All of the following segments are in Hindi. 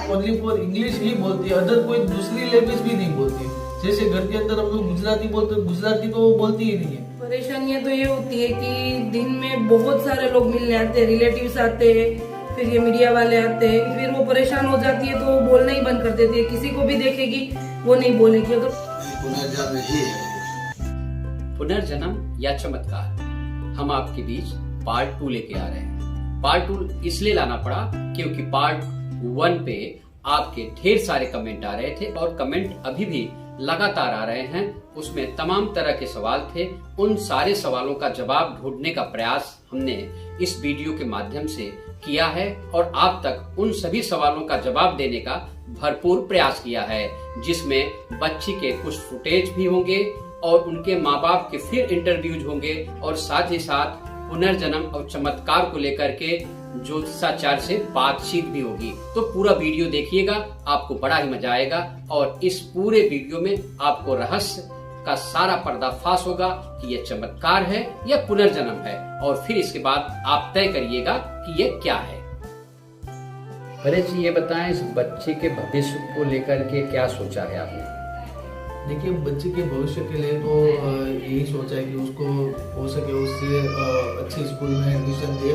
ओनली फॉर इंग्लिश ही बोलती है, अदर कोई दूसरी लैंग्वेज भी नहीं बोलती। जैसे घर के अंदर हम लोग गुजराती बोलते, गुजराती तो वो बोलती ही नहीं है। परेशानियां तो ये होती है कि दिन में बहुत सारे लोग मिलने आते हैं, रिलेटिव्स आते हैं, फिर ये मीडिया वाले आते हैं, फिर वो परेशान हो जाती है तो वो बोलना ही बंद कर देती है। किसी को भी देखेगी वो नहीं बोलेगी। अगर पुनर्जन्म ही है, पुनर्जन्म या चमत्कार, हम आपके बीच पार्ट 2 लेके आ रहे हैं। पार्ट 2 इसलिए लाना पड़ा क्योंकि पार्ट 1 पे आपके ढेर सारे कमेंट आ रहे थे और कमेंट अभी भी लगातार आ रहे हैं। उसमें तमाम तरह के सवाल थे। उन सारे सवालों का जवाब ढूंढने का प्रयास हमने इस वीडियो के माध्यम से किया है और आप तक उन सभी सवालों का जवाब देने का भरपूर प्रयास किया है, जिसमें बच्ची के कुछ फुटेज भी होंगे और उनके माँ बाप के फिर इंटरव्यूज होंगे और साथ ही साथ पुनर्जन्म और चमत्कार को लेकर के ज्योतिषाचार्य से बातचीत भी होगी। तो पूरा वीडियो देखिएगा, आपको बड़ा ही मजा आएगा और इस पूरे वीडियो में आपको रहस्य का सारा पर्दाफाश होगा कि ये चमत्कार है या पुनर्जन्म है, और फिर इसके बाद आप तय करिएगा कि ये क्या है। परेश जी, ये बताएं, इस बच्चे के भविष्य को लेकर के क्या सोचा है आपने? देखिए, बच्चे के भविष्य के लिए तो यही सोचा है कि उसको हो सके उससे अच्छे स्कूल में एडमिशन दे।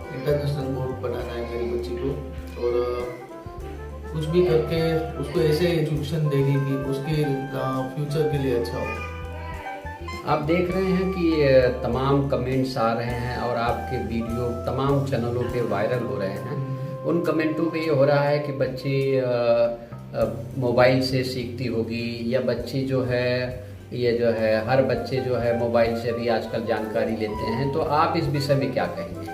इंटरनेशनल बोर्ड बनाना है मेरी बच्ची को, और कुछ भी करके उसको ऐसे एजुकेशन देगी कि उसके फ्यूचर के लिए अच्छा हो। आप देख रहे हैं कि तमाम कमेंट्स आ रहे हैं और आपके वीडियो तमाम चैनलों पे वायरल हो रहे हैं। उन कमेंटों पे ये हो रहा है कि बच्ची मोबाइल से सीखती होगी, या बच्ची जो है हर बच्चे जो है मोबाइल से भी आजकल जानकारी लेते हैं। तो आप इस विषय में क्या कहेंगे?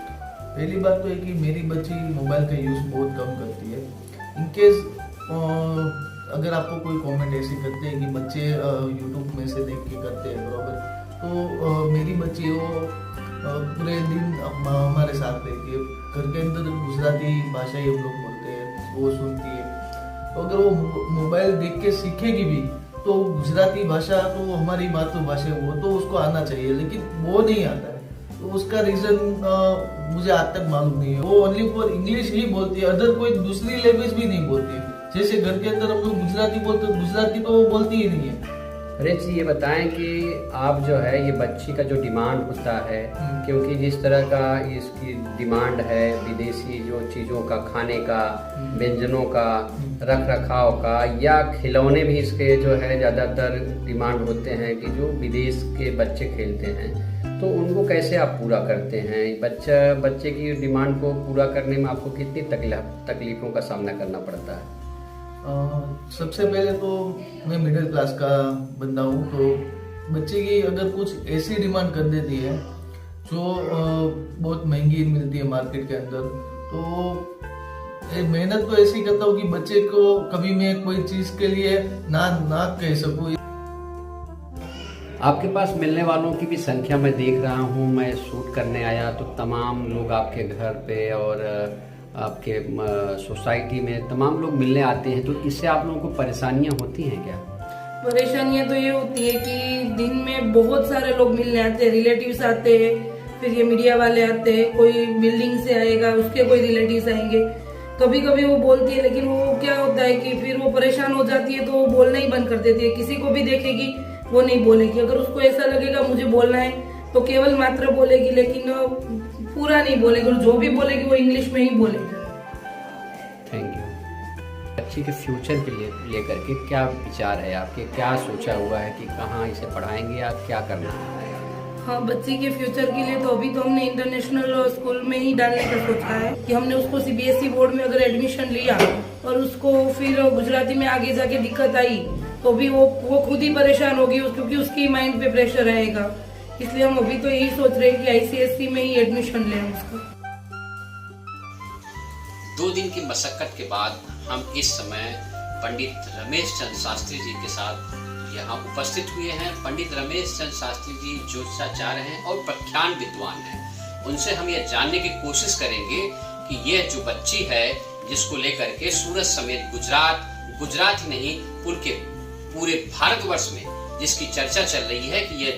पहली बात तो है कि मेरी बच्ची मोबाइल का यूज़ बहुत कम करती है। इनकेस अगर आपको कोई कमेंट ऐसी करते हैं कि बच्चे यूट्यूब में से देख के करते हैं बराबर, तो मेरी बच्ची वो पूरे दिन हमारे साथ रहती है। घर के अंदर गुजराती भाषा ही हम लोग बोलते हैं, वो सुनती है। तो अगर वो मोबाइल देख के सीखेगी भी तो गुजराती भाषा तो हमारी मातृभाषा है, वो तो उसको आना चाहिए, लेकिन वो नहीं आता है। तो उसका रीजन मुझे आज तक मालूम नहीं है। वो ओनली फॉर इंग्लिश ही बोलती है, अदर कोई दूसरी लैंग्वेज भी नहीं बोलती। जैसे घर के अंदर हम लोग गुजराती बोलते, गुजराती तो वो बोलती ही नहीं है। अरे जी, ये बताएं कि आप जो है ये बच्ची का जो डिमांड होता है, क्योंकि जिस तरह का इसकी डिमांड है विदेशी जो चीज़ों का, खाने का, व्यंजनों का, रख रखाव का, या खिलौने भी इसके जो है ज़्यादातर डिमांड होते हैं कि जो विदेश के बच्चे खेलते हैं, तो उनको कैसे आप पूरा करते हैं? बच्चे की डिमांड को पूरा करने में आपको कितनी तकलीफों का सामना करना पड़ता है? सबसे पहले तो मैं मिडिल क्लास का बंदा हूँ, तो बच्चे की अगर कुछ ऐसी डिमांड कर देती है जो बहुत महंगी मिलती है मार्केट के अंदर, तो मेहनत तो ऐसी करता हूँ कि बच्चे को कभी मैं कोई चीज़ के लिए ना कह सकूँ। आपके पास मिलने वालों की भी संख्या मैं देख रहा हूँ। मैं शूट करने आया तो तमाम लोग आपके घर पे और आपके सोसाइटी में तमाम लोग मिलने आते हैं, तो इससे आप लोगों को परेशानियां होती हैं क्या? परेशानियां तो ये होती है कि दिन में बहुत सारे लोग मिलने आते हैं, रिलेटिव्स आते हैं, फिर ये मीडिया वाले आते हैं, कोई बिल्डिंग से आएगा उसके कोई रिलेटिव्स आएंगे। कभी कभी वो बोलती है, लेकिन वो क्या होता है कि फिर वो परेशान हो जाती है तो वो बोलना ही बंद कर देती है। किसी को भी देखेगी वो नहीं बोलेगी। अगर उसको ऐसा लगेगा मुझे बोलना है तो केवल मात्र बोलेगी, लेकिन पूरा नहीं बोलेगी, और जो भी बोलेगी वो इंग्लिश में ही बोलेगी। Thank you. बच्ची के फ्यूचर के लेकर के क्या विचार है आपके? क्या सोचा हुआ है कि कहाँ इसे पढ़ाएंगे या क्या करना है? हाँ, बच्ची के फ्यूचर के लिए तो अभी तो हमने इंटरनेशनल स्कूल में ही डालने का सोचा है कि हमने उसको सीबीएसई बोर्ड में अगर एडमिशन लिया और उसको फिर गुजराती में आगे जाके दिक्कत आई तो भी वो खुद ही परेशान होगी, क्योंकि उसकी माइंड पे प्रेशर रहेगा। इसलिए हम अभी तो यही सोच रहे हैं कि आईसीएसई में ही एडमिशन लें उसका। 2 दिन की मशक्कत के बाद हम इस समय पंडित रमेश चंद्र शास्त्री जी के साथ यहाँ उपस्थित हुए हैं। पंडित रमेश चंद्र शास्त्री जी ज्योतिषाचार्य हैं और प्रख्यान विद्वान हैं। उनसे हम ये जानने की कोशिश करेंगे कि यह जो बच्ची है जिसको लेकर के सूरत समेत गुजरात ही नहीं पूरे भारतवर्ष में जिसकी चर्चा चल रही है कि यह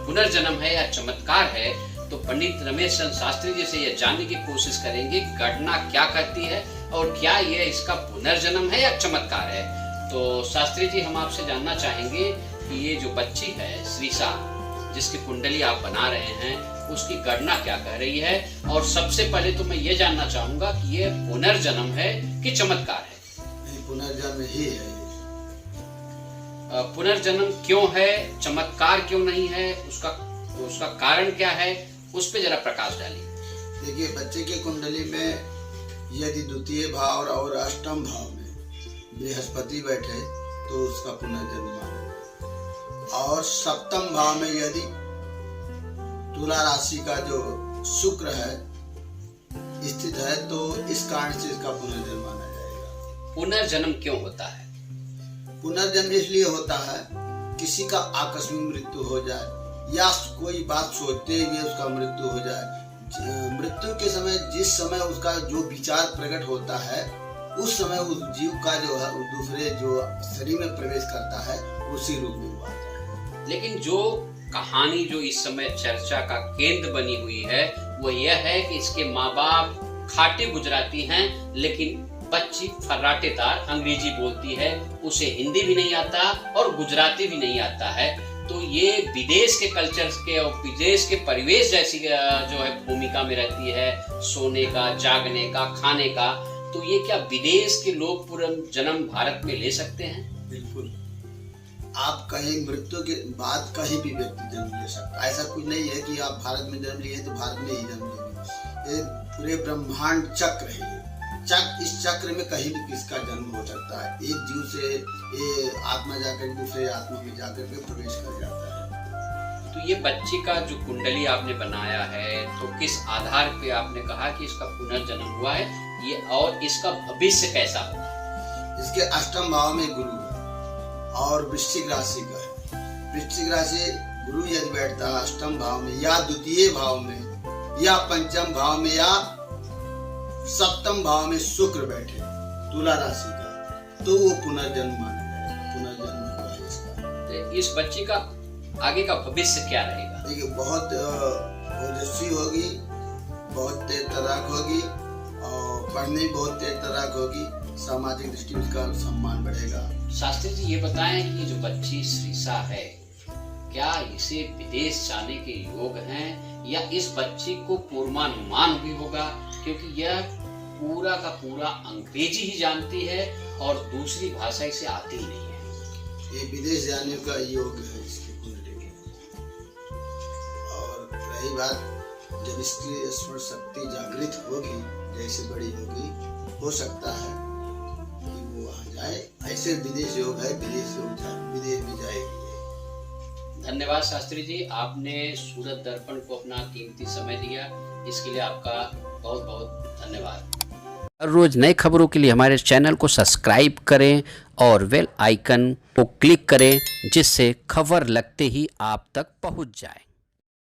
पुनर्जन्म है या चमत्कार है, तो पंडित रमेश चंद्र शास्त्री जी से यह जानने की कोशिश करेंगे गणना क्या करती है और क्या यह इसका पुनर्जन्म है या चमत्कार है। तो शास्त्री जी, हम आपसे जानना चाहेंगे कि ये जो बच्ची है श्रीषा, जिसकी कुंडली आप बना रहे हैं, उसकी गणना क्या कह रही है। और सबसे पहले तो मैं ये जानना चाहूंगा कि ये पुनर्जन्म है कि चमत्कार है। पुनर्जन्म ही है। पुनर्जन्म क्यों है, चमत्कार क्यों नहीं है, उसका कारण क्या है, उस पे जरा प्रकाश डालिए। देखिए, बच्चे की कुंडली में यदि द्वितीय भाव और अष्टम भाव में बृहस्पति बैठे तो उसका पुनर्जन्म माना जाए, और सप्तम भाव में यदि तुला राशि का जो शुक्र है स्थित है तो इस कारण से इसका पुनर्जन्म माना जाएगा। पुनर्जन्म क्यों होता है? पुनर्जन्म इसलिए होता है किसी का आकस्मिक मृत्यु हो जाए या कोई बात सोचते हुए उसका मृत्यु हो जाए। मृत्यु के समय जिस समय उसका जो विचार प्रकट होता है उस समय उस जीव का जो है दूसरे जो शरीर में प्रवेश करता है उसी रूप में हुआ है। लेकिन जो कहानी जो इस समय चर्चा का केंद्र बनी हुई है वो यह है कि इसके माँ बाप खाटी गुजराती हैं, लेकिन बच्ची फर्राटेदार अंग्रेजी बोलती है, उसे हिंदी भी नहीं आता और गुजराती भी नहीं आता है। तो ये विदेश के कल्चर के और विदेश के परिवेश जैसी जो है भूमिका में रहती है, सोने का, जागने का, खाने का। तो ये क्या विदेश के लोग पुनर्जन्म भारत में ले सकते हैं? बिल्कुल, आप कहीं मृत्यु के बाद कहीं भी व्यक्ति जन्म ले सकता है। ऐसा कुछ नहीं है कि आप भारत में जन्म लिए तो भारत में ही जन्म लेंगे। ये पूरे ब्रह्मांड चक्र है। इस चक्र में कहीं भी किसका जन्म हो सकता है। एक जीव से ये आत्मा जाकर दूसरे आत्मा में जाकर के प्रवेश कर जाता है। तो ये बच्ची का जो कुंडली आपने बनाया है, तो किस आधार पे आपने कहा कि इसका पुनर्जन्म हुआ है ये, और इसका भविष्य कैसा होगा? इसके अष्टम भाव में गुरु है और वृश्चिक राशि का है। वृश्चिक राशि गुरु यदि बैठता है अष्टम भाव में या द्वितीय भाव में या पंचम भाव में या सप्तम भाव में शुक्र बैठे तुला राशि का, तो वो पुनर्जन्म माना जाएगा। पुनर्जन्म होगा इसका। तो इस बच्ची का आगे का भविष्य क्या रहेगा? देखिए, बहुत ओजस्वी होगी, बहुत तेज तर्राक होगी और पढ़ने में बहुत तेज तर्राक होगी। सामाजिक दृष्टि में उसका सम्मान बढ़ेगा। शास्त्री जी, ये बताएं कि जो बच्ची श्रीषा है, क्या इसे विदेश जाने के योग हैं या इस बच्ची को पूर्वानुमान भी होगा, क्योंकि यह पूरा का पूरा अंग्रेजी ही जानती है और दूसरी भाषा इसे आती ही नहीं है। ये विदेश जाने का योग है इसकी कुंडली में। और रही बात, जब इसकी स्मरण शक्ति जागृत होगी, जैसे बड़ी होगी, हो सकता है कि वो वहाँ जाए। ऐसे विदेश योग है, विदेश भी जाएगी। धन्यवाद शास्त्री जी, आपने सूरत दर्पण को अपना कीमती समय दिया, इसके लिए आपका बहुत बहुत धन्यवाद। हर रोज नए खबरों के लिए हमारे चैनल को सब्सक्राइब करें और बेल आइकन को क्लिक करें, जिससे खबर लगते ही आप तक पहुंच जाए।